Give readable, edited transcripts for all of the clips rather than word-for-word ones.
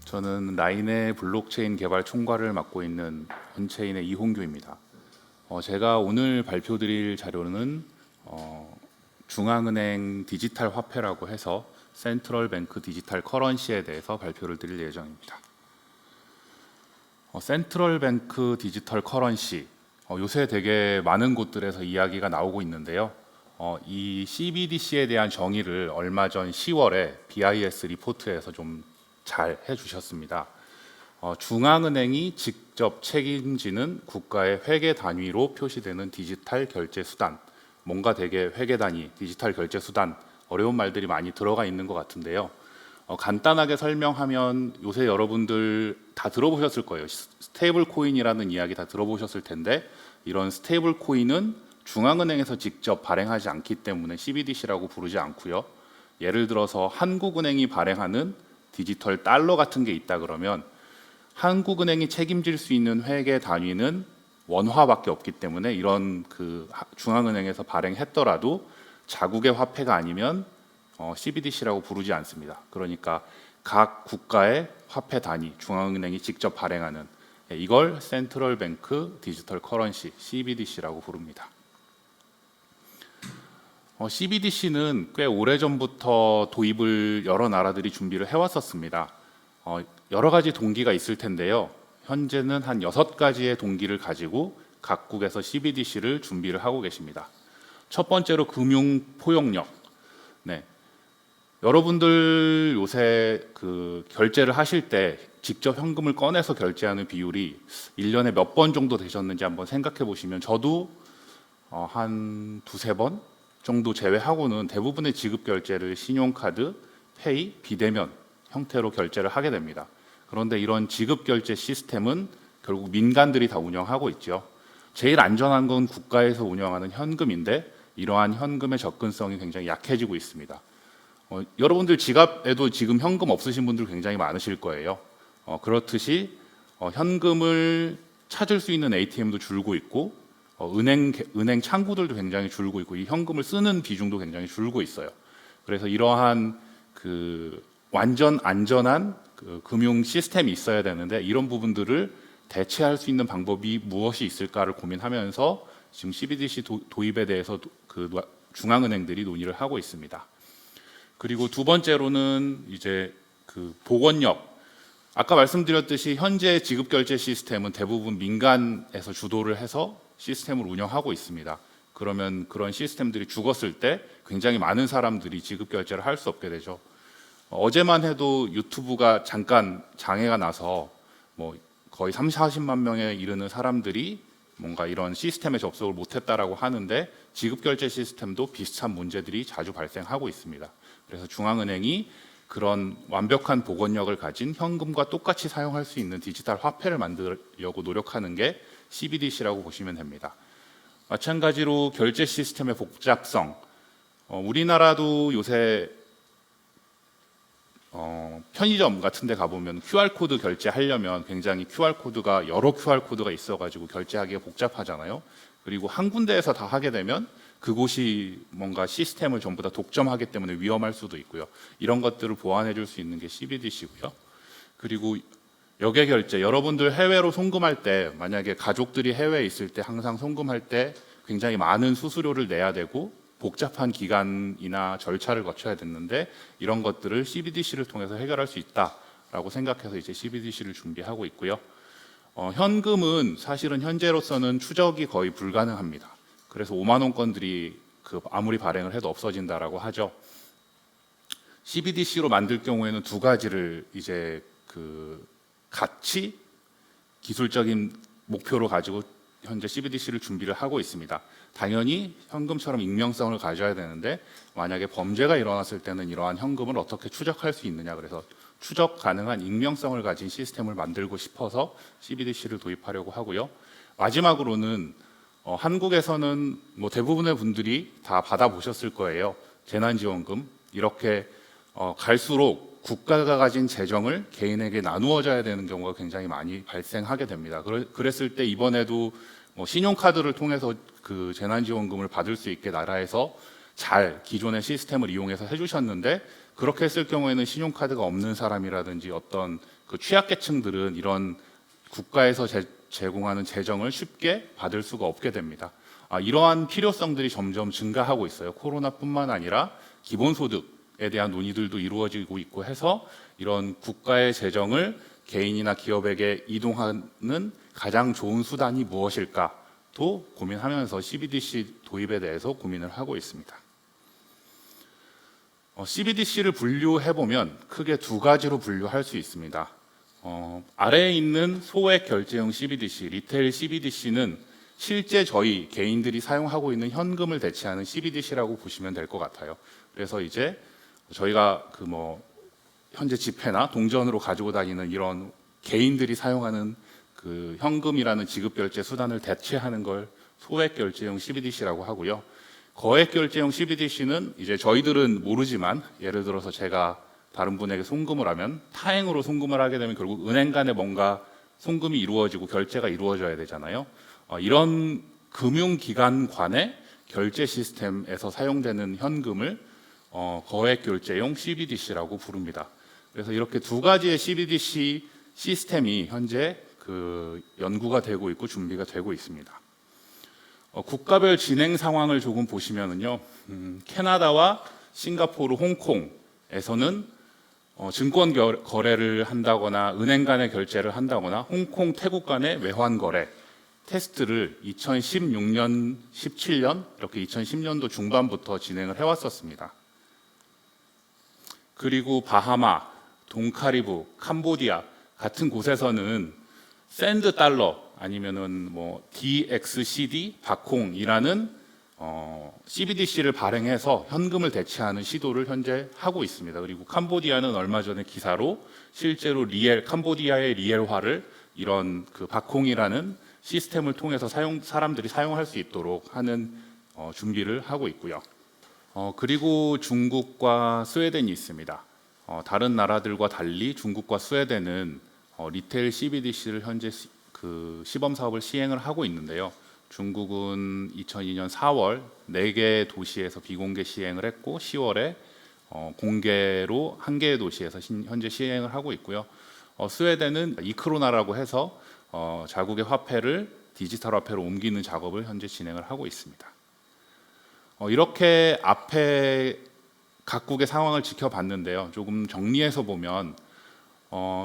저는 라인의 블록체인 개발 총괄을 맡고 있는 언체인의 이홍규입니다. 제가 오늘 발표드릴 자료는 중앙은행 디지털 화폐라고 해서 센트럴 뱅크 디지털 커런시에 대해서 발표를 드릴 예정입니다. 센트럴 뱅크 디지털 커런시, 요새 되게 많은 곳들에서 이야기가 나오고 있는데요. 이 CBDC에 대한 정의를 얼마 전 10월에 BIS 리포트에서 좀 잘 해주셨습니다. 중앙은행이 직접 책임지는 국가의 회계 단위로 표시되는 디지털 결제 수단, 뭔가 되게 회계 단위, 디지털 결제 수단, 어려운 말들이 많이 들어가 있는 것 같은데요. 간단하게 설명하면 요새 여러분들 다 들어보셨을 거예요. 스테이블 코인이라는 이야기 다 들어보셨을 텐데, 이런 스테이블 코인은 중앙은행에서 직접 발행하지 않기 때문에 CBDC라고 부르지 않고요. 예를 들어서 한국은행이 발행하는 디지털 달러 같은 게 있다 그러면 한국은행이 책임질 수 있는 회계 단위는 원화밖에 없기 때문에 이런 중앙은행에서 발행했더라도 자국의 화폐가 아니면 CBDC라고 부르지 않습니다. 그러니까 각 국가의 화폐 단위, 중앙은행이 직접 발행하는 이걸 센트럴 뱅크 디지털 커런시 CBDC라고 부릅니다. CBDC는 꽤 오래전부터 도입을 여러 나라들이 준비를 해왔었습니다. 여러 가지 동기가 있을 텐데요. 현재는 한 6가지의 동기를 가지고 각국에서 CBDC를 준비를 하고 계십니다. 첫 번째로 금융 포용력. 네. 여러분들 요새 결제를 하실 때 직접 현금을 꺼내서 결제하는 비율이 1년에 몇 번 정도 되셨는지 한번 생각해 보시면, 저도 한 2~3번 정도 제외하고는 대부분의 지급 결제를 신용카드, 페이, 비대면 형태로 결제를 하게 됩니다. 그런데 이런 지급 결제 시스템은 결국 민간들이 다 운영하고 있죠. 제일 안전한 건 국가에서 운영하는 현금인데 이러한 현금의 접근성이 굉장히 약해지고 있습니다. 여러분들 지갑에도 지금 현금 없으신 분들 굉장히 많으실 거예요. 그렇듯이 현금을 찾을 수 있는 ATM도 줄고 있고 은행 창구들도 굉장히 줄고 있고 이 현금을 쓰는 비중도 굉장히 줄고 있어요. 그래서 이러한 완전 안전한 금융 시스템이 있어야 되는데 이런 부분들을 대체할 수 있는 방법이 무엇이 있을까를 고민하면서 지금 CBDC 도입에 대해서 중앙은행들이 논의를 하고 있습니다. 그리고 두 번째로는 이제 보건력. 아까 말씀드렸듯이 현재 지급 결제 시스템은 대부분 민간에서 주도를 해서 시스템을 운영하고 있습니다. 그러면 그런 시스템들이 죽었을 때 굉장히 많은 사람들이 지급 결제를 할 수 없게 되죠. 어제만 해도 유튜브가 잠깐 장애가 나서 거의 30~40만 명에 이르는 사람들이 뭔가 이런 시스템에 접속을 못했다라고 하는데 지급 결제 시스템도 비슷한 문제들이 자주 발생하고 있습니다. 그래서 중앙은행이 그런 완벽한 보건력을 가진 현금과 똑같이 사용할 수 있는 디지털 화폐를 만들려고 노력하는 게 CBDC라고 보시면 됩니다. 마찬가지로 결제 시스템의 복잡성. 우리나라도 요새 편의점 같은 데 가보면 QR코드 결제하려면 굉장히 QR코드가 여러 QR코드가 있어가지고 결제하기가 복잡하잖아요. 그리고 한 군데에서 다 하게 되면 그곳이 뭔가 시스템을 전부 다 독점하기 때문에 위험할 수도 있고요. 이런 것들을 보완해 줄 수 있는 게 CBDC고요. 그리고 역외 결제, 여러분들 해외로 송금할 때 만약에 가족들이 해외에 있을 때 항상 송금할 때 굉장히 많은 수수료를 내야 되고 복잡한 기간이나 절차를 거쳐야 됐는데 이런 것들을 CBDC를 통해서 해결할 수 있다라고 생각해서 이제 CBDC를 준비하고 있고요. 현금은 사실은 현재로서는 추적이 거의 불가능합니다. 그래서 5만 원권들이 아무리 발행을 해도 없어진다라고 하죠. CBDC로 만들 경우에는 두 가지를 이제 가치, 기술적인 목표로 가지고 현재 CBDC를 준비를 하고 있습니다. 당연히 현금처럼 익명성을 가져야 되는데 만약에 범죄가 일어났을 때는 이러한 현금을 어떻게 추적할 수 있느냐, 그래서 추적 가능한 익명성을 가진 시스템을 만들고 싶어서 CBDC를 도입하려고 하고요. 마지막으로는 한국에서는 대부분의 분들이 다 받아보셨을 거예요. 재난지원금. 이렇게 갈수록 국가가 가진 재정을 개인에게 나누어져야 되는 경우가 굉장히 많이 발생하게 됩니다. 그랬을 때 이번에도 신용카드를 통해서 재난지원금을 받을 수 있게 나라에서 잘 기존의 시스템을 이용해서 해주셨는데 그렇게 했을 경우에는 신용카드가 없는 사람이라든지 어떤 그 취약계층들은 이런 국가에서 제공하는 재정을 쉽게 받을 수가 없게 됩니다. 이러한 필요성들이 점점 증가하고 있어요. 코로나뿐만 아니라 기본소득에 대한 논의들도 이루어지고 있고 해서 이런 국가의 재정을 개인이나 기업에게 이동하는 가장 좋은 수단이 무엇일까도 고민하면서 CBDC 도입에 대해서 고민을 하고 있습니다. CBDC를 분류해보면 크게 두 가지로 분류할 수 있습니다. 아래에 있는 소액 결제형 CBDC, 리테일 CBDC는 실제 저희 개인들이 사용하고 있는 현금을 대체하는 CBDC라고 보시면 될 것 같아요. 그래서 이제 저희가 현재 지폐나 동전으로 가지고 다니는 이런 개인들이 사용하는 그 현금이라는 지급 결제 수단을 대체하는 걸 소액 결제형 CBDC라고 하고요. 거액 결제형 CBDC는 이제 저희들은 모르지만 예를 들어서 제가 다른 분에게 송금을 하면 타행으로 송금을 하게 되면 결국 은행 간에 뭔가 송금이 이루어지고 결제가 이루어져야 되잖아요. 이런 금융기관 간의 결제 시스템에서 사용되는 현금을 거액 결제용 CBDC라고 부릅니다. 그래서 이렇게 두 가지의 CBDC 시스템이 현재 연구가 되고 있고 준비가 되고 있습니다. 국가별 진행 상황을 조금 보시면은요, 캐나다와 싱가포르, 홍콩에서는 증권 거래를 한다거나 은행 간의 결제를 한다거나 홍콩, 태국 간의 외환 거래 테스트를 2016년, 17년 이렇게 2010년도 중반부터 진행을 해왔었습니다. 그리고 바하마, 동카리브, 캄보디아 같은 곳에서는 샌드 달러 아니면은 DXCD 바콩이라는 CBDC를 발행해서 현금을 대체하는 시도를 현재 하고 있습니다. 그리고 캄보디아는 얼마 전에 기사로 실제로 캄보디아의 리엘화를 이런 바콩이라는 시스템을 통해서 사람들이 사용할 수 있도록 하는 준비를 하고 있고요. 그리고 중국과 스웨덴이 있습니다. 다른 나라들과 달리 중국과 스웨덴은 리테일 CBDC를 현재 시범 사업을 시행을 하고 있는데요. 중국은 2002년 4월 4개 도시에서 비공개 시행을 했고 10월에 공개로 1개의 도시에서 현재 시행을 하고 있고요. 스웨덴은 이크로나라고 해서 자국의 화폐를 디지털 화폐로 옮기는 작업을 현재 진행을 하고 있습니다. 이렇게 앞에 각국의 상황을 지켜봤는데요. 조금 정리해서 보면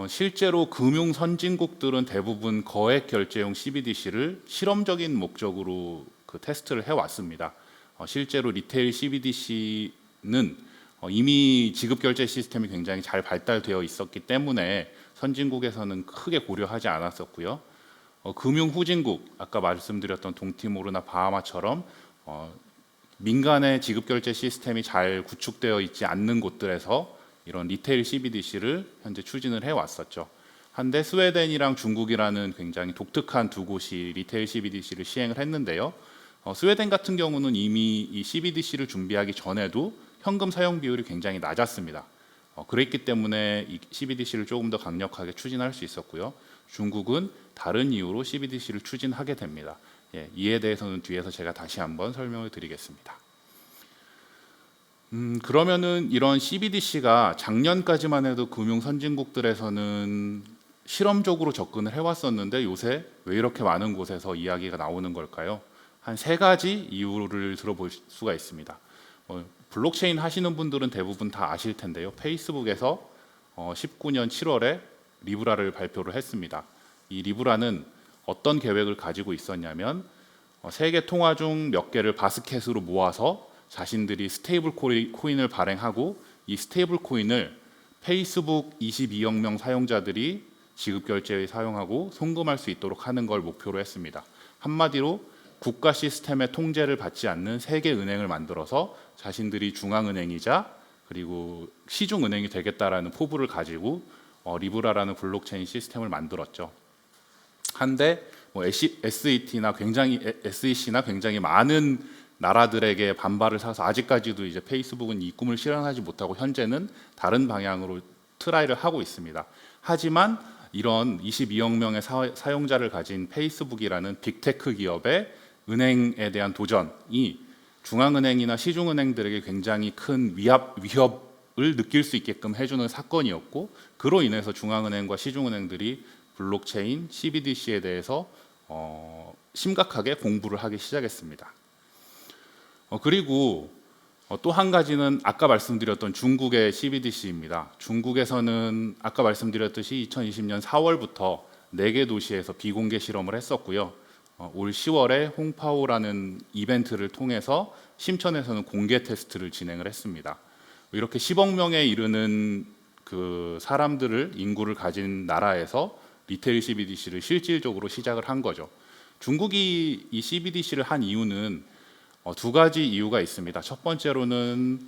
실제로 금융 선진국들은 대부분 거액 결제용 CBDC를 실험적인 목적으로 테스트를 해왔습니다. 실제로 리테일 CBDC는 이미 지급 결제 시스템이 굉장히 잘 발달되어 있었기 때문에 선진국에서는 크게 고려하지 않았었고요. 금융 후진국, 아까 말씀드렸던 동티모르나 바하마처럼 민간의 지급 결제 시스템이 잘 구축되어 있지 않는 곳들에서 이런 리테일 CBDC를 현재 추진을 해왔었죠. 한데 스웨덴이랑 중국이라는 굉장히 독특한 두 곳이 리테일 CBDC를 시행을 했는데요. 스웨덴 같은 경우는 이미 이 CBDC를 준비하기 전에도 현금 사용 비율이 굉장히 낮았습니다. 그랬기 때문에 이 CBDC를 조금 더 강력하게 추진할 수 있었고요. 중국은 다른 이유로 CBDC를 추진하게 됩니다. 이에 대해서는 뒤에서 제가 다시 한번 설명을 드리겠습니다. 그러면은 이런 CBDC가 작년까지만 해도 금융 선진국들에서는 실험적으로 접근을 해왔었는데 요새 왜 이렇게 많은 곳에서 이야기가 나오는 걸까요? 한 3가지 이유를 들어볼 수가 있습니다. 블록체인 하시는 분들은 대부분 다 아실 텐데요. 페이스북에서 19년 7월에 리브라를 발표를 했습니다. 이 리브라는 어떤 계획을 가지고 있었냐면 세계 통화 중 몇 개를 바스켓으로 모아서 자신들이 스테이블 코인을 발행하고 이 스테이블 코인을 페이스북 22억 명 사용자들이 지급 결제에 사용하고 송금할 수 있도록 하는 걸 목표로 했습니다. 한마디로 국가 시스템의 통제를 받지 않는 세계 은행을 만들어서 자신들이 중앙은행이자 그리고 시중은행이 되겠다라는 포부를 가지고 리브라라는 블록체인 시스템을 만들었죠. 한데 SEC나 굉장히 많은 나라들에게 반발을 사서 아직까지도 이제 페이스북은 이 꿈을 실현하지 못하고 현재는 다른 방향으로 트라이를 하고 있습니다. 하지만 이런 22억 명의 사용자를 가진 페이스북이라는 빅테크 기업의 은행에 대한 도전이 중앙은행이나 시중은행들에게 굉장히 큰 위협을 느낄 수 있게끔 해주는 사건이었고, 그로 인해서 중앙은행과 시중은행들이 블록체인, CBDC에 대해서 심각하게 공부를 하기 시작했습니다. 그리고 또 한 가지는 아까 말씀드렸던 중국의 CBDC입니다. 중국에서는 아까 말씀드렸듯이 2020년 4월부터 4개 도시에서 비공개 실험을 했었고요. 올 10월에 홍파오라는 이벤트를 통해서 심천에서는 공개 테스트를 진행을 했습니다. 이렇게 10억 명에 이르는 그 사람들을 인구를 가진 나라에서 리테일 CBDC를 실질적으로 시작을 한 거죠. 중국이 이 CBDC를 한 이유는 두 가지 이유가 있습니다. 첫 번째로는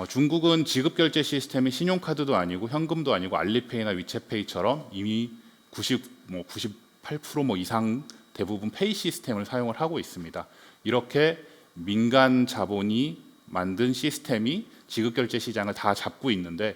중국은 지급 결제 시스템이 신용카드도 아니고 현금도 아니고 알리페이나 위챗페이처럼 이미 98% 이상 대부분 페이 시스템을 사용을 하고 있습니다. 이렇게 민간 자본이 만든 시스템이 지급 결제 시장을 다 잡고 있는데,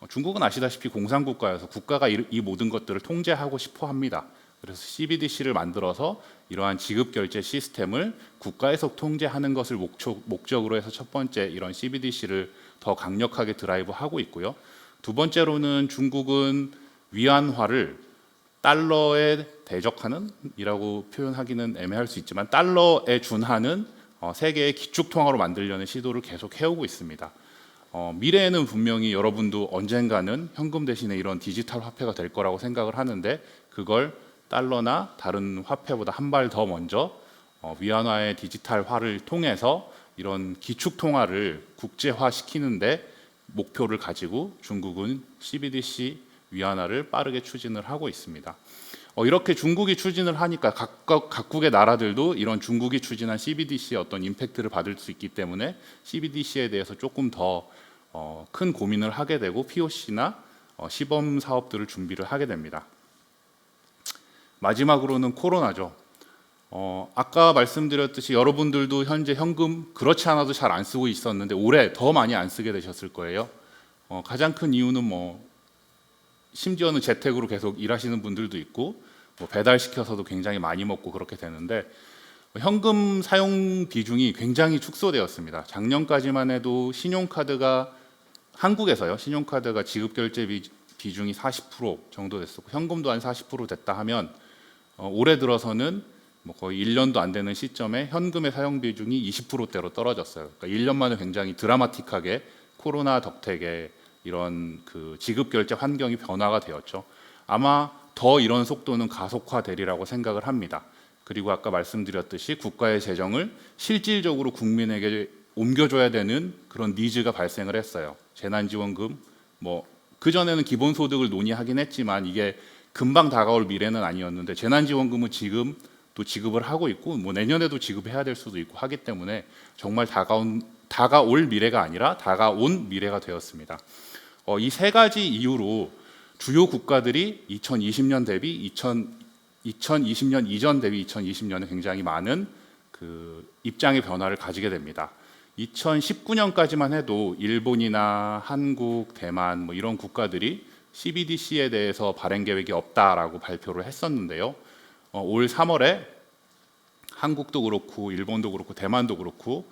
중국은 아시다시피 공산국가여서 국가가 이 모든 것들을 통제하고 싶어 합니다. 그래서 CBDC를 만들어서 이러한 지급 결제 시스템을 국가에서 통제하는 것을 목적으로 해서 첫 번째 이런 CBDC를 더 강력하게 드라이브하고 있고요. 두 번째로는 중국은 위안화를 달러에 대적하는 이라고 표현하기는 애매할 수 있지만 달러에 준하는 세계의 기축통화로 만들려는 시도를 계속 해오고 있습니다. 미래에는 분명히 여러분도 언젠가는 현금 대신에 이런 디지털 화폐가 될 거라고 생각을 하는데, 그걸 달러나 다른 화폐보다 한 발 더 먼저 위안화의 디지털화를 통해서 이런 기축통화를 국제화시키는데 목표를 가지고 중국은 CBDC 위안화를 빠르게 추진을 하고 있습니다. 이렇게 중국이 추진을 하니까 각국의 나라들도 이런 중국이 추진한 CBDC의 어떤 임팩트를 받을 수 있기 때문에 CBDC에 대해서 조금 더 큰 고민을 하게 되고 POC나 시범 사업들을 준비를 하게 됩니다. 마지막으로는 코로나죠. 아까 말씀드렸듯이 여러분들도 현재 현금 그렇지 않아도 잘 안 쓰고 있었는데 올해 더 많이 안 쓰게 되셨을 거예요. 가장 큰 이유는 심지어는 재택으로 계속 일하시는 분들도 있고 배달시켜서도 굉장히 많이 먹고 그렇게 되는데, 현금 사용 비중이 굉장히 축소되었습니다. 작년까지만 해도 한국에서요 신용카드가 지급 결제 비중이 40% 정도 됐었고 현금도 한 40% 됐다 하면, 올해 들어서는 거의 1년도 안 되는 시점에 현금의 사용 비중이 20%대로 떨어졌어요. 그러니까 1년 만에 굉장히 드라마틱하게 코로나 덕택에 이런 그 지급 결제 환경이 변화가 되었죠. 아마 더 이런 속도는 가속화되리라고 생각을 합니다. 그리고 아까 말씀드렸듯이 국가의 재정을 실질적으로 국민에게 옮겨줘야 되는 그런 니즈가 발생을 했어요. 재난지원금, 그전에는 기본소득을 논의하긴 했지만 이게 금방 다가올 미래는 아니었는데, 재난지원금은 지금 또 지급을 하고 있고 내년에도 지급해야 될 수도 있고 하기 때문에 정말 다가올 미래가 아니라 다가온 미래가 되었습니다. 이 세 가지 이유로 주요 국가들이 2020년 대비 2020년 이전 대비 2020년에 굉장히 많은 그 입장의 변화를 가지게 됩니다. 2019년까지만 해도 일본이나 한국, 대만 이런 국가들이 CBDC에 대해서 발행 계획이 없다라고 발표를 했었는데요. 올 3월에 한국도 그렇고 일본도 그렇고 대만도 그렇고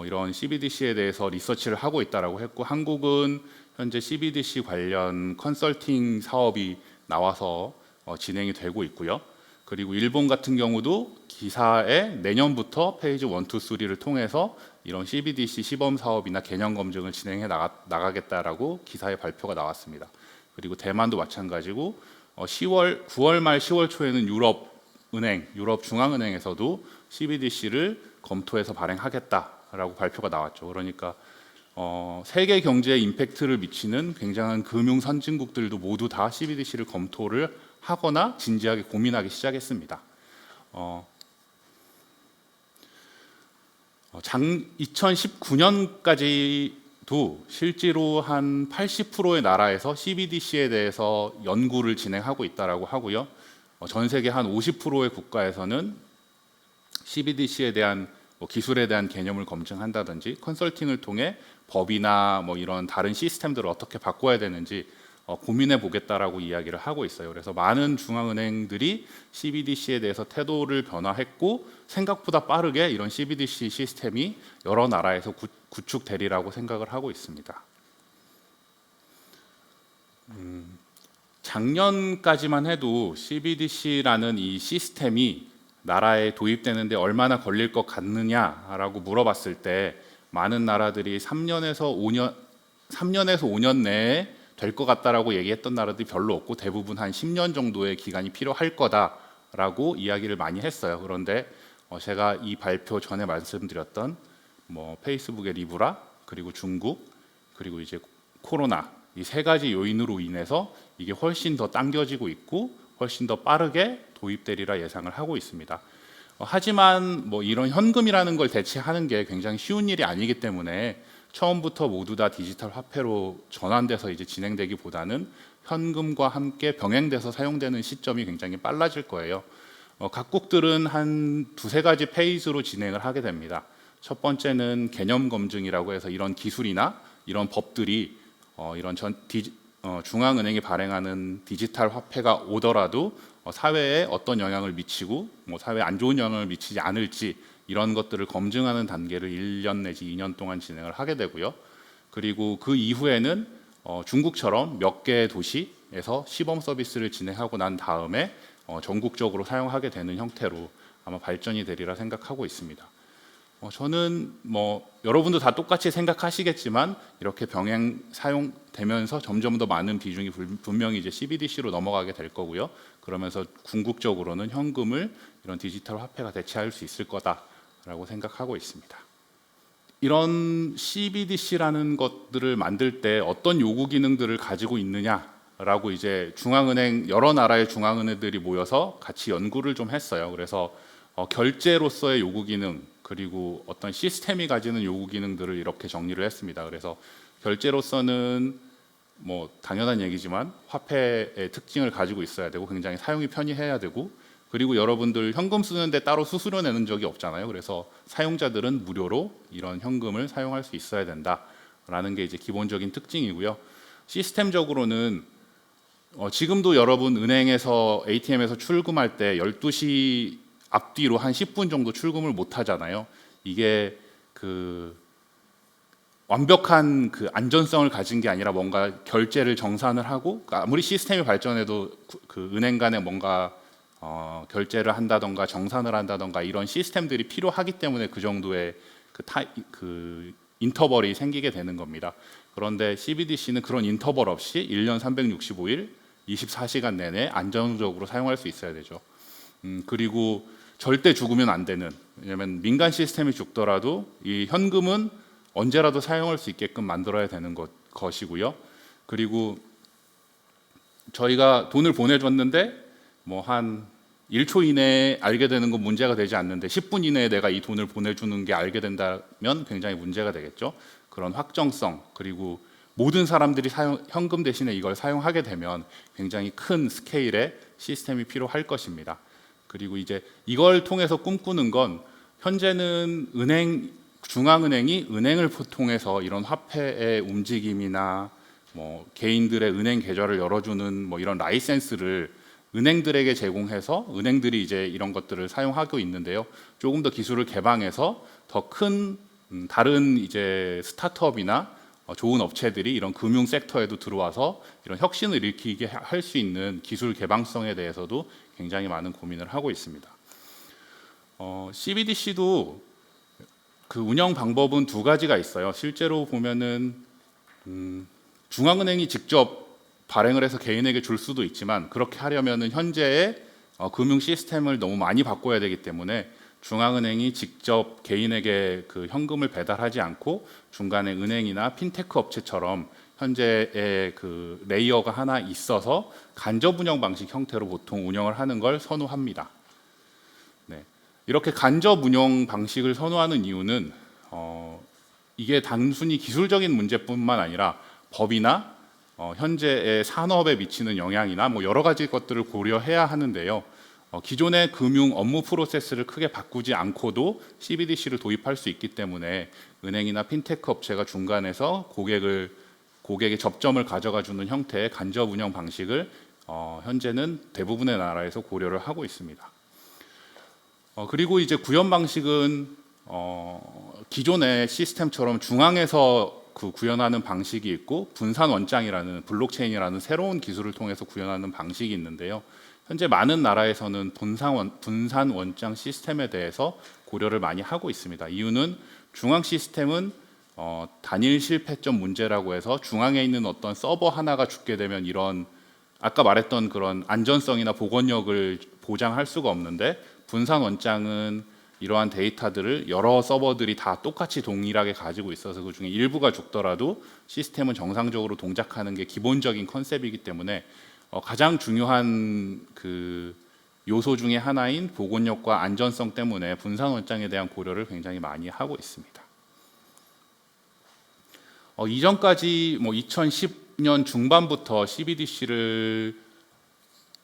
이런 CBDC에 대해서 리서치를 하고 있다라고 했고, 한국은 현재 CBDC 관련 컨설팅 사업이 나와서 진행이 되고 있고요. 그리고 일본 같은 경우도 기사에 내년부터 페이지 1, 2, 3를 통해서 이런 CBDC 시범 사업이나 개념 검증을 진행해 나가겠다라고 기사의 발표가 나왔습니다. 그리고 대만도 마찬가지고 9월 말 10월 초에는 유럽 중앙은행에서도 CBDC를 검토해서 발행하겠다라고 발표가 나왔죠. 그러니까 세계 경제에 임팩트를 미치는 굉장한 금융 선진국들도 모두 다 CBDC를 검토를 하거나 진지하게 고민하기 시작했습니다. 2019년까지도 실제로 한 80%의 나라에서 CBDC에 대해서 연구를 진행하고 있다라고 하고요. 전 세계 한 50%의 국가에서는 CBDC에 대한 기술에 대한 개념을 검증한다든지 컨설팅을 통해 법이나 이런 다른 시스템들을 어떻게 바꿔야 되는지 고민해 보겠다라고 이야기를 하고 있어요. 그래서 많은 중앙은행들이 CBDC에 대해서 태도를 변화했고 생각보다 빠르게 이런 CBDC 시스템이 여러 나라에서 구축되리라고 생각을 하고 있습니다. 작년까지만 해도 CBDC라는 이 시스템이 나라에 도입되는데 얼마나 걸릴 것 같느냐라고 물어봤을 때 많은 나라들이 3년에서 5년 내에 될 것 같다라고 얘기했던 나라들이 별로 없고 대부분 한 10년 정도의 기간이 필요할 거다라고 이야기를 많이 했어요. 그런데 제가 이 발표 전에 말씀드렸던 페이스북의 리브라, 그리고 중국, 그리고 이제 코로나, 이 세 가지 요인으로 인해서 이게 훨씬 더 당겨지고 있고 훨씬 더 빠르게 도입되리라 예상을 하고 있습니다. 하지만 이런 현금이라는 걸 대체하는 게 굉장히 쉬운 일이 아니기 때문에 처음부터 모두 다 디지털 화폐로 전환돼서 이제 진행되기보다는 현금과 함께 병행돼서 사용되는 시점이 굉장히 빨라질 거예요. 각국들은 한 두세 가지 페이지로 진행을 하게 됩니다. 첫 번째는 개념 검증이라고 해서 이런 기술이나 이런 법들이 중앙은행이 발행하는 디지털 화폐가 오더라도 사회에 어떤 영향을 미치고 사회에 안 좋은 영향을 미치지 않을지 이런 것들을 검증하는 단계를 1년 내지 2년 동안 진행을 하게 되고요. 그리고 그 이후에는 중국처럼 몇 개의 도시에서 시범 서비스를 진행하고 난 다음에 전국적으로 사용하게 되는 형태로 아마 발전이 되리라 생각하고 있습니다. 저는 여러분도 다 똑같이 생각하시겠지만 이렇게 병행 사용되면서 점점 더 많은 비중이 분명히 이제 CBDC로 넘어가게 될 거고요. 그러면서 궁극적으로는 현금을 이런 디지털 화폐가 대체할 수 있을 거다라고 생각하고 있습니다. 이런 CBDC라는 것들을 만들 때 어떤 요구 기능들을 가지고 있느냐라고 이제 중앙은행 여러 나라의 중앙은행들이 모여서 같이 연구를 좀 했어요. 그래서 결제로서의 요구 기능 그리고 어떤 시스템이 가지는 요구 기능들을 이렇게 정리를 했습니다. 그래서 결제로서는 당연한 얘기지만 화폐의 특징을 가지고 있어야 되고 굉장히 사용이 편리해야 되고 그리고 여러분들 현금 쓰는데 따로 수수료 내는 적이 없잖아요. 그래서 사용자들은 무료로 이런 현금을 사용할 수 있어야 된다라는 게 이제 기본적인 특징이고요. 시스템적으로는 지금도 여러분 은행에서 ATM에서 출금할 때 12시 앞뒤로 한 10분 정도 출금을 못 하잖아요. 이게 완벽한 안전성을 가진 게 아니라 뭔가 결제를 정산을 하고 아무리 시스템이 발전해도 은행 간에 뭔가 결제를 한다던가 정산을 한다던가 이런 시스템들이 필요하기 때문에 그 정도의 인터벌이 생기게 되는 겁니다. 그런데 CBDC는 그런 인터벌 없이 1년 365일 24시간 내내 안정적으로 사용할 수 있어야 되죠. 그리고 절대 죽으면 안 되는, 왜냐하면 민간 시스템이 죽더라도 이 현금은 언제라도 사용할 수 있게끔 만들어야 되는 것이고요. 그리고 저희가 돈을 보내줬는데 한 1초 이내에 알게 되는 건 문제가 되지 않는데 10분 이내에 내가 이 돈을 보내주는 게 알게 된다면 굉장히 문제가 되겠죠. 그런 확정성 그리고 모든 사람들이 현금 대신에 이걸 사용하게 되면 굉장히 큰 스케일의 시스템이 필요할 것입니다. 그리고 이제 이걸 통해서 꿈꾸는 건 현재는 중앙은행이 은행을 통해서 이런 화폐의 움직임이나 개인들의 은행 계좌를 열어주는 이런 라이센스를 은행들에게 제공해서 은행들이 이제 이런 것들을 사용하고 있는데요. 조금 더 기술을 개방해서 더 큰 다른 이제 스타트업이나 좋은 업체들이 이런 금융 섹터에도 들어와서 이런 혁신을 일으키게 할 수 있는 기술 개방성에 대해서도 굉장히 많은 고민을 하고 있습니다. CBDC도 그 운영 방법은 두 가지가 있어요. 실제로 보면은 중앙은행이 직접 발행을 해서 개인에게 줄 수도 있지만 그렇게 하려면은 현재의 금융 시스템을 너무 많이 바꿔야 되기 때문에 중앙은행이 직접 개인에게 그 현금을 배달하지 않고 중간에 은행이나 핀테크 업체처럼 현재의 그 레이어가 하나 있어서 간접 운영 방식 형태로 보통 운영을 하는 걸 선호합니다. 네. 이렇게 간접 운영 방식을 선호하는 이유는 이게 단순히 기술적인 문제뿐만 아니라 법이나 현재의 산업에 미치는 영향이나 여러 가지 것들을 고려해야 하는데요. 기존의 금융 업무 프로세스를 크게 바꾸지 않고도 CBDC를 도입할 수 있기 때문에 은행이나 핀테크 업체가 중간에서 고객을 고객의 접점을 가져가 주는 형태의 간접 운영 방식을 현재는 대부분의 나라에서 고려를 하고 있습니다. 그리고 이제 구현 방식은 기존의 시스템처럼 중앙에서 그 구현하는 방식이 있고 분산 원장이라는 블록체인이라는 새로운 기술을 통해서 구현하는 방식이 있는데요. 현재 많은 나라에서는 분산 원장 시스템에 대해서 고려를 많이 하고 있습니다. 이유는 중앙 시스템은 단일 실패점 문제라고 해서 중앙에 있는 어떤 서버 하나가 죽게 되면 이런 아까 말했던 그런 안전성이나 복원력을 보장할 수가 없는데, 분산 원장은 이러한 데이터들을 여러 서버들이 다 똑같이 동일하게 가지고 있어서 그 중에 일부가 죽더라도 시스템은 정상적으로 동작하는 게 기본적인 컨셉이기 때문에 가장 중요한 그 요소 중에 하나인 복원력과 안전성 때문에 분산 원장에 대한 고려를 굉장히 많이 하고 있습니다. 이전까지 2010년 중반부터 CBDC를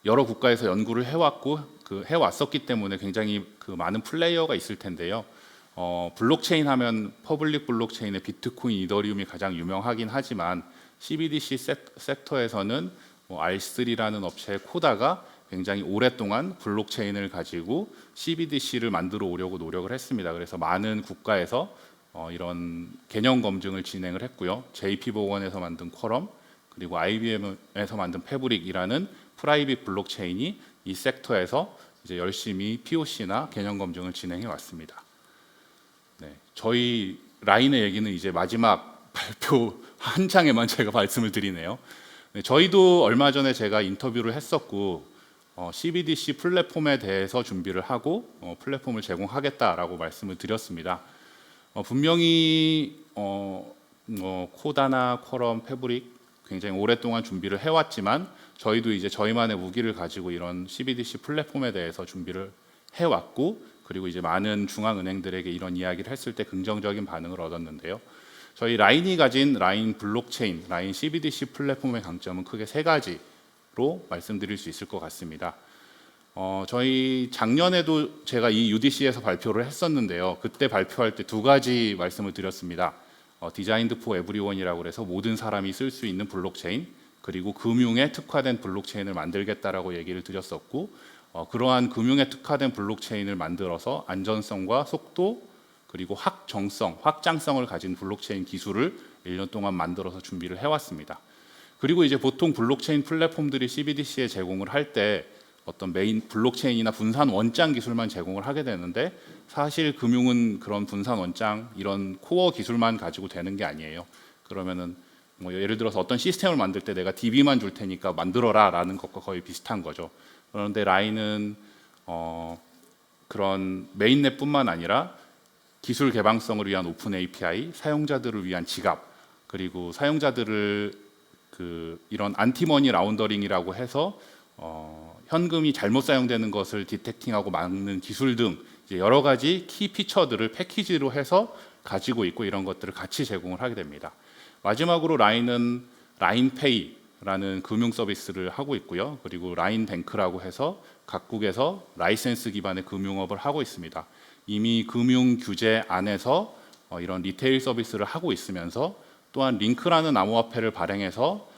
여러 국가에서 연구를 해왔었기 때문에 굉장히 그 많은 플레이어가 있을 텐데요. 블록체인 하면 퍼블릭 블록체인의 비트코인, 이더리움이 가장 유명하긴 하지만 CBDC 섹터에서는 R3라는 업체의 코다가 굉장히 오랫동안 블록체인을 가지고 CBDC를 만들어 오려고 노력을 했습니다. 그래서 많은 국가에서 이런 개념 검증을 진행을 했고요. JP보건에서 만든 쿼럼, 그리고 IBM에서 만든 패브릭이라는 프라이빗 블록체인이 이 섹터에서 이제 열심히 POC나 개념 검증을 진행해 왔습니다. 네, 저희 라인의 얘기는 이제 마지막 발표 한 장에만 제가 말씀을 드리네요. 네, 저희도 얼마 전에 제가 인터뷰를 했었고 CBDC 플랫폼에 대해서 준비를 하고 플랫폼을 제공하겠다라고 말씀을 드렸습니다. 분명히 코다나 쿼럼, 패브릭 굉장히 오랫동안 준비를 해왔지만 저희도 이제 저희만의 무기를 가지고 이런 CBDC 플랫폼에 대해서 준비를 해왔고, 그리고 이제 많은 중앙은행들에게 이런 이야기를 했을 때 긍정적인 반응을 얻었는데요. 저희 라인이 가진 라인 블록체인, 라인 CBDC 플랫폼의 강점은 크게 세 가지로 말씀드릴 수 있을 것 같습니다. 저희 작년에도 제가 이 UDC에서 발표를 했었는데요. 그때 발표할 때 두 가지 말씀을 드렸습니다. 디자인드 포 에브리원이라고 해서 모든 사람이 쓸 수 있는 블록체인, 그리고 금융에 특화된 블록체인을 만들겠다라고 얘기를 드렸었고, 그러한 금융에 특화된 블록체인을 만들어서 안전성과 속도 그리고 확장성을 가진 블록체인 기술을 1년 동안 만들어서 준비를 해왔습니다. 그리고 이제 보통 블록체인 플랫폼들이 CBDC에 제공을 할 때 어떤 메인 블록체인이나 분산 원장 기술만 제공을 하게 되는데, 사실 금융은 그런 분산 원장 이런 코어 기술만 가지고 되는 게 아니에요. 그러면은 예를 들어서 어떤 시스템을 만들 때 내가 DB만 줄 테니까 만들어라라는 것과 거의 비슷한 거죠. 그런데 라인은 그런 메인넷뿐만 아니라 기술 개방성을 위한 오픈 API, 사용자들을 위한 지갑, 그리고 사용자들을 이런 안티머니 라운더링이라고 해서 현금이 잘못 사용되는 것을 디텍팅하고 막는 기술 등 이제 여러 가지 키 피처들을 패키지로 해서 가지고 있고, 이런 것들을 같이 제공을 하게 됩니다. 마지막으로 라인은 라인페이라는 금융 서비스를 하고 있고요. 그리고 라인뱅크라고 해서 각국에서 라이센스 기반의 금융업을 하고 있습니다. 이미 금융 규제 안에서 이런 리테일 서비스를 하고 있으면서, 또한 링크라는 암호화폐를 발행해서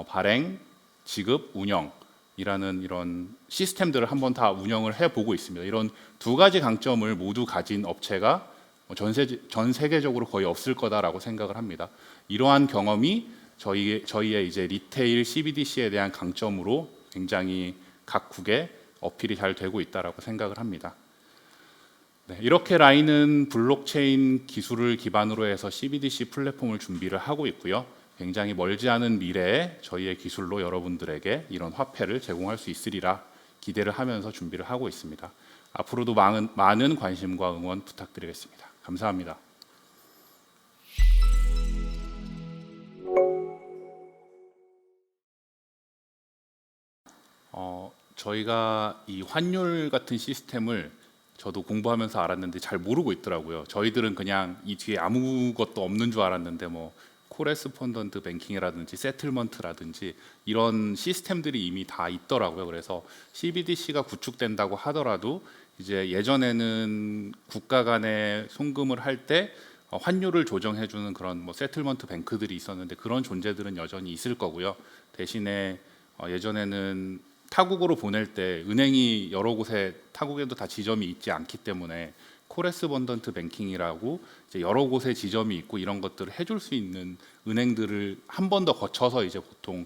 발행, 지급, 운영이라는 이런 시스템들을 한번 다 운영을 해보고 있습니다. 이런 두 가지 강점을 모두 가진 업체가 전 세계적으로 거의 없을 거다라고 생각을 합니다. 이러한 경험이 저희의 이제 리테일 CBDC에 대한 강점으로 굉장히 각국에 어필이 잘 되고 있다라고 생각을 합니다. 네, 이렇게 라인은 블록체인 기술을 기반으로 해서 CBDC 플랫폼을 준비를 하고 있고요. 굉장히 멀지 않은 미래에 저희의 기술로 여러분들에게 이런 화폐를 제공할 수 있으리라 기대를 하면서 준비를 하고 있습니다. 앞으로도 많은 관심과 응원 부탁드리겠습니다. 감사합니다. 저희가 이 환율 같은 시스템을 저도 공부하면서 알았는데 잘 모르고 있더라고요. 저희들은 그냥 이 뒤에 아무것도 없는 줄 알았는데 코레스폰던트 뱅킹이라든지 세틀먼트라든지 이런 시스템들이 이미 다 있더라고요. 그래서 CBDC가 구축된다고 하더라도 이제 예전에는 국가 간에 송금을 할 때 환율을 조정해주는 그런 뭐 세틀먼트 뱅크들이 있었는데 그런 존재들은 여전히 있을 거고요. 대신에 예전에는 타국으로 보낼 때 은행이 여러 곳에 타국에도 다 지점이 있지 않기 때문에 코레스본던트 뱅킹이라고 이제 여러 곳에 지점이 있고 이런 것들을 해줄 수 있는 은행들을 한 번 더 거쳐서 이제 보통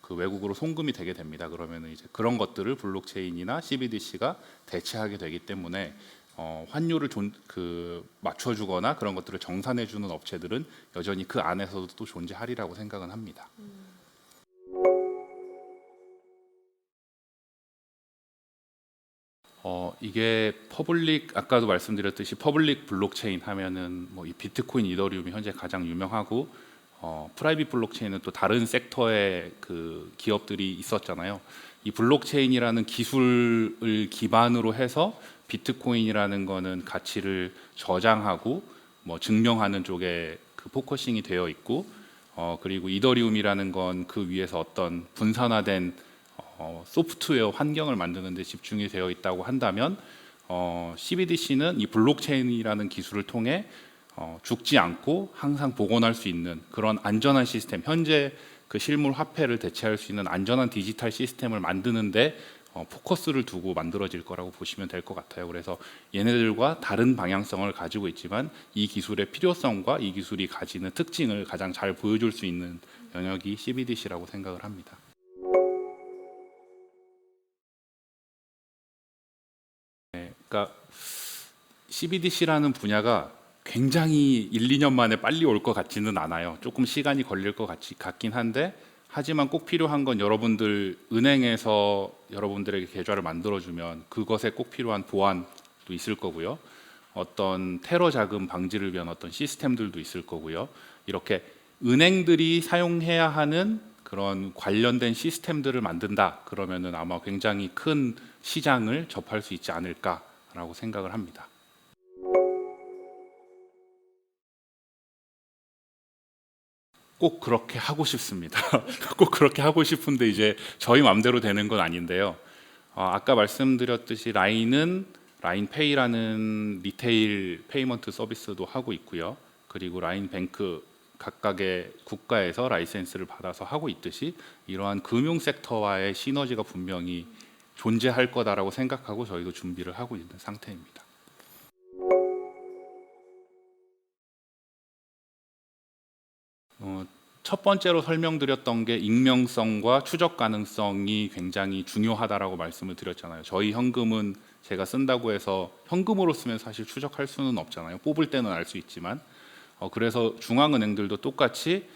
그 외국으로 송금이 되게 됩니다. 그러면 이제 그런 것들을 블록체인이나 CBDC가 대체하게 되기 때문에 환율을 맞춰주거나 그런 것들을 정산해주는 업체들은 여전히 그 안에서도 또 존재하리라고 생각은 합니다. 이게 퍼블릭 아까도 말씀드렸듯이 퍼블릭 블록체인 하면은 뭐 이 비트코인, 이더리움이 현재 가장 유명하고 프라이빗 블록체인은 또 다른 섹터의 그 기업들이 있었잖아요. 이 블록체인이라는 기술을 기반으로 해서 비트코인이라는 거는 가치를 저장하고 뭐 증명하는 쪽에 그 포커싱이 되어 있고 그리고 이더리움이라는 건 그 위에서 어떤 분산화된 소프트웨어 환경을 만드는 데 집중이 되어 있다고 한다면 CBDC는 이 블록체인이라는 기술을 통해 죽지 않고 항상 복원할 수 있는 그런 안전한 시스템, 현재 그 실물 화폐를 대체할 수 있는 안전한 디지털 시스템을 만드는데 포커스를 두고 만들어질 거라고 보시면 될 것 같아요. 그래서 얘네들과 다른 방향성을 가지고 있지만 이 기술의 필요성과 이 기술이 가지는 특징을 가장 잘 보여줄 수 있는 영역이 CBDC라고 생각을 합니다. 그러니까 CBDC라는 분야가 굉장히 1, 2년 만에 빨리 올 것 같지는 않아요. 조금 시간이 걸릴 것 같긴 한데 하지만 꼭 필요한 건 여러분들 은행에서 여러분들에게 계좌를 만들어주면 그것에 꼭 필요한 보안도 있을 거고요. 어떤 테러 자금 방지를 위한 어떤 시스템들도 있을 거고요. 이렇게 은행들이 사용해야 하는 그런 관련된 시스템들을 만든다. 그러면은 아마 굉장히 큰 시장을 접할 수 있지 않을까라고 생각을 합니다. 꼭 그렇게 하고 싶습니다. 꼭 그렇게 하고 싶은데 이제 저희 마음대로 되는 건 아닌데요. 아까 말씀드렸듯이 라인페이라는 리테일 페이먼트 서비스도 하고 있고요. 그리고 라인뱅크 각각의 국가에서 라이센스를 받아서 하고 있듯이 이러한 금융 섹터와의 시너지가 분명히 존재할 거다라고 생각하고 저희도 준비를 하고 있는 상태입니다. 첫 번째로 설명드렸던 게 익명성과 추적 가능성이 굉장히 중요하다라고 말씀을 드렸잖아요. 저희 현금은 제가 쓴다고 해서 현금으로 쓰면 사실 추적할 수는 없잖아요. 뽑을 때는 알 수 있지만 그래서 중앙은행들도 똑같이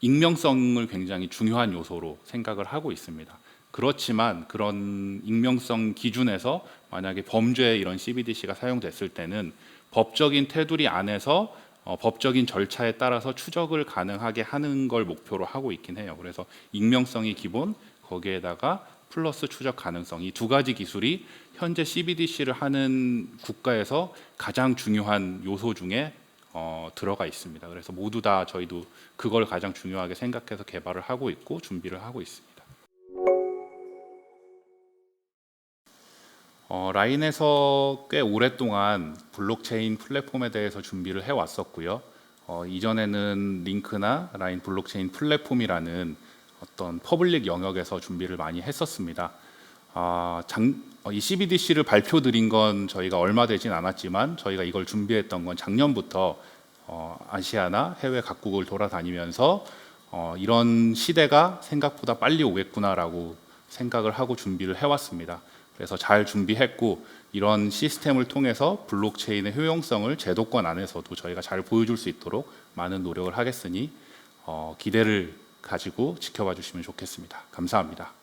익명성을 굉장히 중요한 요소로 생각을 하고 있습니다. 그렇지만 그런 익명성 기준에서 만약에 범죄에 이런 CBDC가 사용됐을 때는 법적인 테두리 안에서 법적인 절차에 따라서 추적을 가능하게 하는 걸 목표로 하고 있긴 해요. 그래서 익명성이 기본, 거기에다가 플러스 추적 가능성, 이 두 가지 기술이 현재 CBDC를 하는 국가에서 가장 중요한 요소 중에 들어가 있습니다. 그래서 모두 다 저희도 그걸 가장 중요하게 생각해서 개발을 하고 있고 준비를 하고 있습니다. 라인에서 꽤 오랫동안 블록체인 플랫폼에 대해서 준비를 해왔었고요. 이전에는 링크나 라인 블록체인 플랫폼이라는 어떤 퍼블릭 영역에서 준비를 많이 했었습니다. 이 CBDC를 발표드린 건 저희가 얼마 되진 않았지만 저희가 이걸 준비했던 건 작년부터 아시아나 해외 각국을 돌아다니면서 이런 시대가 생각보다 빨리 오겠구나라고 생각을 하고 준비를 해왔습니다. 그래서 잘 준비했고 이런 시스템을 통해서 블록체인의 효용성을 제도권 안에서도 저희가 잘 보여줄 수 있도록 많은 노력을 하겠으니 기대를 가지고 지켜봐 주시면 좋겠습니다. 감사합니다.